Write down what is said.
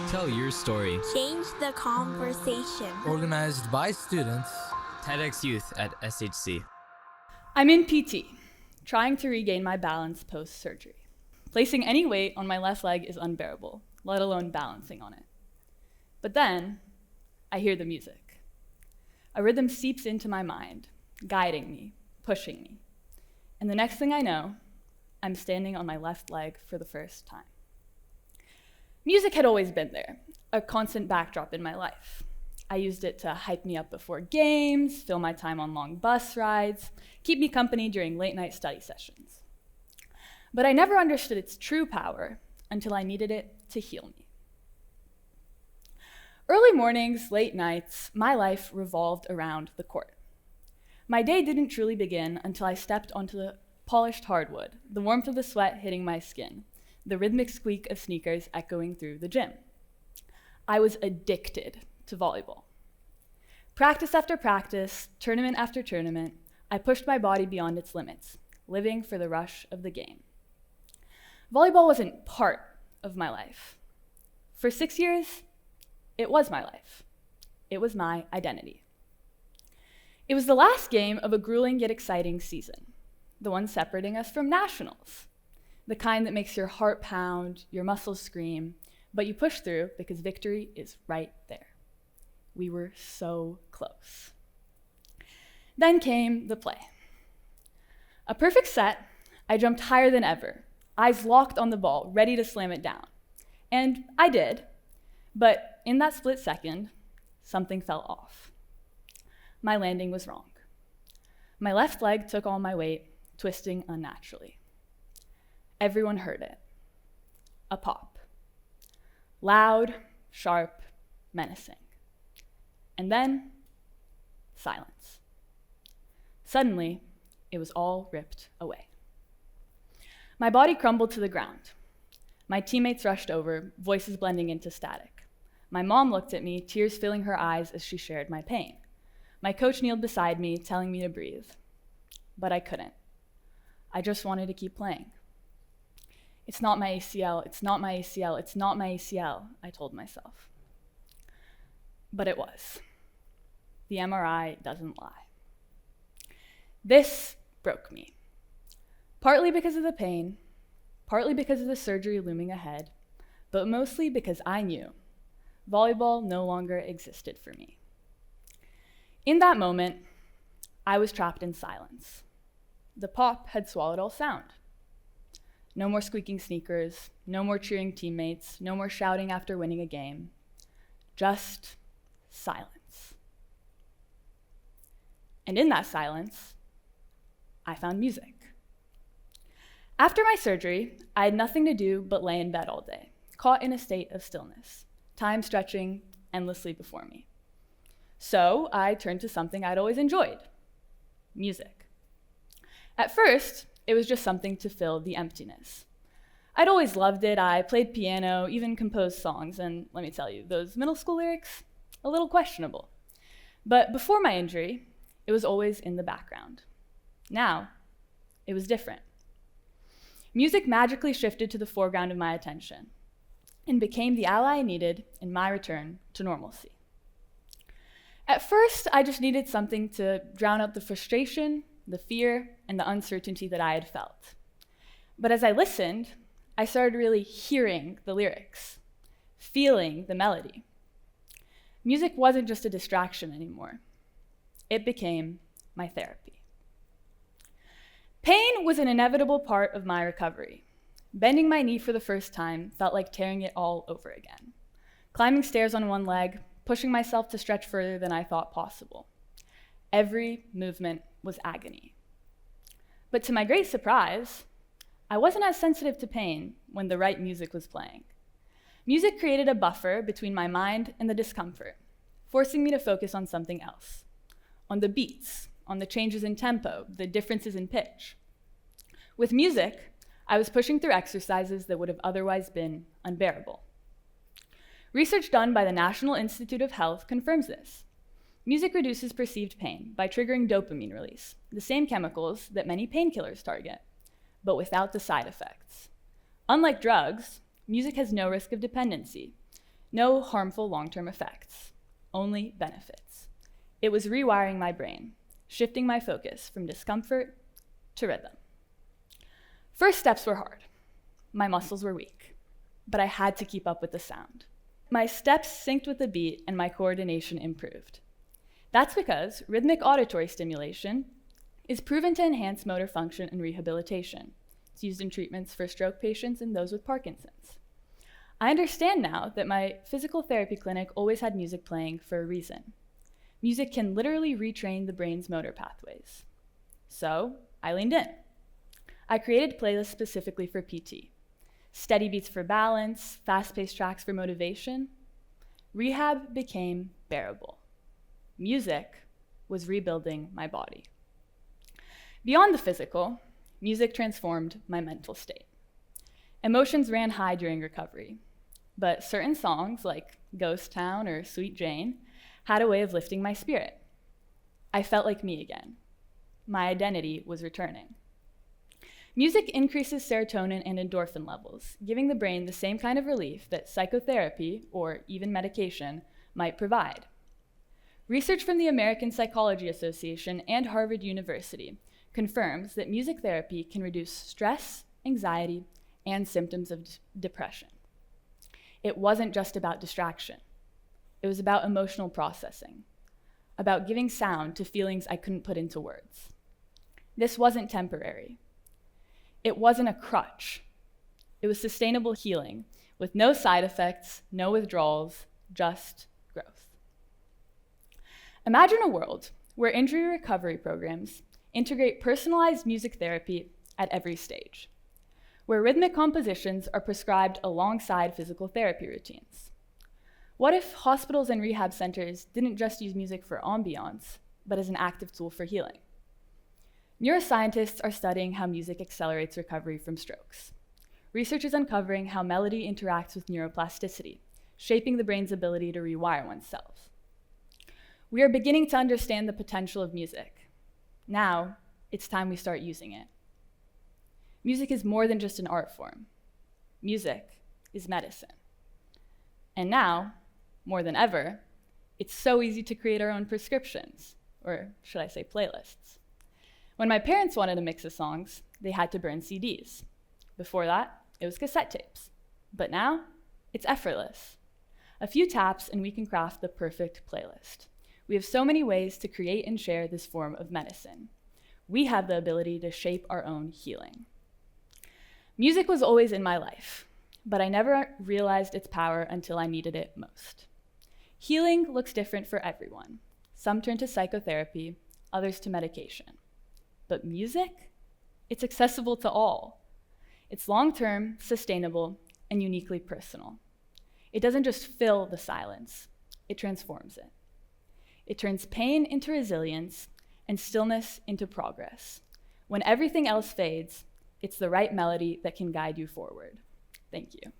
Tell your story. Change the conversation. Organized by students. TEDx Youth at SHC. I'm in PT, trying to regain my balance post-surgery. Placing any weight on my left leg is unbearable, let alone balancing on it. But then, I hear the music. A rhythm seeps into my mind, guiding me, pushing me. And the next thing I know, I'm standing on my left leg for the first time. Music had always been there, a constant backdrop in my life. I used it to hype me up before games, fill my time on long bus rides, keep me company during late-night study sessions. But I never understood its true power until I needed it to heal me. Early mornings, late nights, my life revolved around the court. My day didn't truly begin until I stepped onto the polished hardwood, the warmth of the sweat hitting my skin, the rhythmic squeak of sneakers echoing through the gym. I was addicted to volleyball. Practice after practice, tournament after tournament, I pushed my body beyond its limits, living for the rush of the game. Volleyball wasn't part of my life. For 6 years, it was my life. It was my identity. It was the last game of a grueling yet exciting season, the one separating us from nationals, the kind that makes your heart pound, your muscles scream, but you push through because victory is right there. We were so close. Then came the play. A perfect set, I jumped higher than ever, eyes locked on the ball, ready to slam it down. And I did, but in that split second, something fell off. My landing was wrong. My left leg took all my weight, twisting unnaturally. Everyone heard it. A pop. Loud, sharp, menacing. And then, silence. Suddenly, it was all ripped away. My body crumbled to the ground. My teammates rushed over, voices blending into static. My mom looked at me, tears filling her eyes as she shared my pain. My coach kneeled beside me, telling me to breathe. But I couldn't. I just wanted to keep playing. It's not my ACL, it's not my ACL, it's not my ACL, I told myself. But it was. The MRI doesn't lie. This broke me. Partly because of the pain, partly because of the surgery looming ahead, but mostly because I knew volleyball no longer existed for me. In that moment, I was trapped in silence. The pop had swallowed all sound. No more squeaking sneakers, no more cheering teammates, no more shouting after winning a game. Just silence. And in that silence, I found music. After my surgery, I had nothing to do but lay in bed all day, caught in a state of stillness, time stretching endlessly before me. So I turned to something I'd always enjoyed, music. At first, it was just something to fill the emptiness. I'd always loved it. I played piano, even composed songs, and let me tell you, those middle school lyrics, a little questionable. But before my injury, it was always in the background. Now, it was different. Music magically shifted to the foreground of my attention and became the ally I needed in my return to normalcy. At first, I just needed something to drown out the frustration, the fear, and the uncertainty that I had felt. But as I listened, I started really hearing the lyrics, feeling the melody. Music wasn't just a distraction anymore. It became my therapy. Pain was an inevitable part of my recovery. Bending my knee for the first time felt like tearing it all over again. Climbing stairs on one leg, pushing myself to stretch further than I thought possible. Every movement was agony. But to my great surprise, I wasn't as sensitive to pain when the right music was playing. Music created a buffer between my mind and the discomfort, forcing me to focus on something else, on the beats, on the changes in tempo, the differences in pitch. With music, I was pushing through exercises that would have otherwise been unbearable. Research done by the National Institute of Health confirms this. Music reduces perceived pain by triggering dopamine release, the same chemicals that many painkillers target, but without the side effects. Unlike drugs, music has no risk of dependency, no harmful long-term effects, only benefits. It was rewiring my brain, shifting my focus from discomfort to rhythm. First steps were hard. My muscles were weak, but I had to keep up with the sound. My steps synced with the beat and my coordination improved. That's because rhythmic auditory stimulation is proven to enhance motor function and rehabilitation. It's used in treatments for stroke patients and those with Parkinson's. I understand now that my physical therapy clinic always had music playing for a reason. Music can literally retrain the brain's motor pathways. So I leaned in. I created playlists specifically for PT. Steady beats for balance, fast-paced tracks for motivation. Rehab became bearable. Music was rebuilding my body. Beyond the physical, music transformed my mental state. Emotions ran high during recovery, but certain songs like Ghost Town or Sweet Jane had a way of lifting my spirit. I felt like me again. My identity was returning. Music increases serotonin and endorphin levels, giving the brain the same kind of relief that psychotherapy, or even medication, might provide. Research from the American Psychology Association and Harvard University confirms that music therapy can reduce stress, anxiety, and symptoms of depression. It wasn't just about distraction. It was about emotional processing, about giving sound to feelings I couldn't put into words. This wasn't temporary. It wasn't a crutch. It was sustainable healing with no side effects, no withdrawals, just growth. Imagine a world where injury recovery programs integrate personalized music therapy at every stage, where rhythmic compositions are prescribed alongside physical therapy routines. What if hospitals and rehab centers didn't just use music for ambiance, but as an active tool for healing? Neuroscientists are studying how music accelerates recovery from strokes. Research is uncovering how melody interacts with neuroplasticity, shaping the brain's ability to rewire oneself. We are beginning to understand the potential of music. Now, it's time we start using it. Music is more than just an art form. Music is medicine. And now, more than ever, it's so easy to create our own prescriptions, or should I say playlists. When my parents wanted to mix of songs, they had to burn CDs. Before that, it was cassette tapes. But now, it's effortless. A few taps and we can craft the perfect playlist. We have so many ways to create and share this form of medicine. We have the ability to shape our own healing. Music was always in my life, but I never realized its power until I needed it most. Healing looks different for everyone. Some turn to psychotherapy, others to medication. But music? It's accessible to all. It's long-term, sustainable, and uniquely personal. It doesn't just fill the silence, it transforms it. It turns pain into resilience and stillness into progress. When everything else fades, it's the right melody that can guide you forward. Thank you.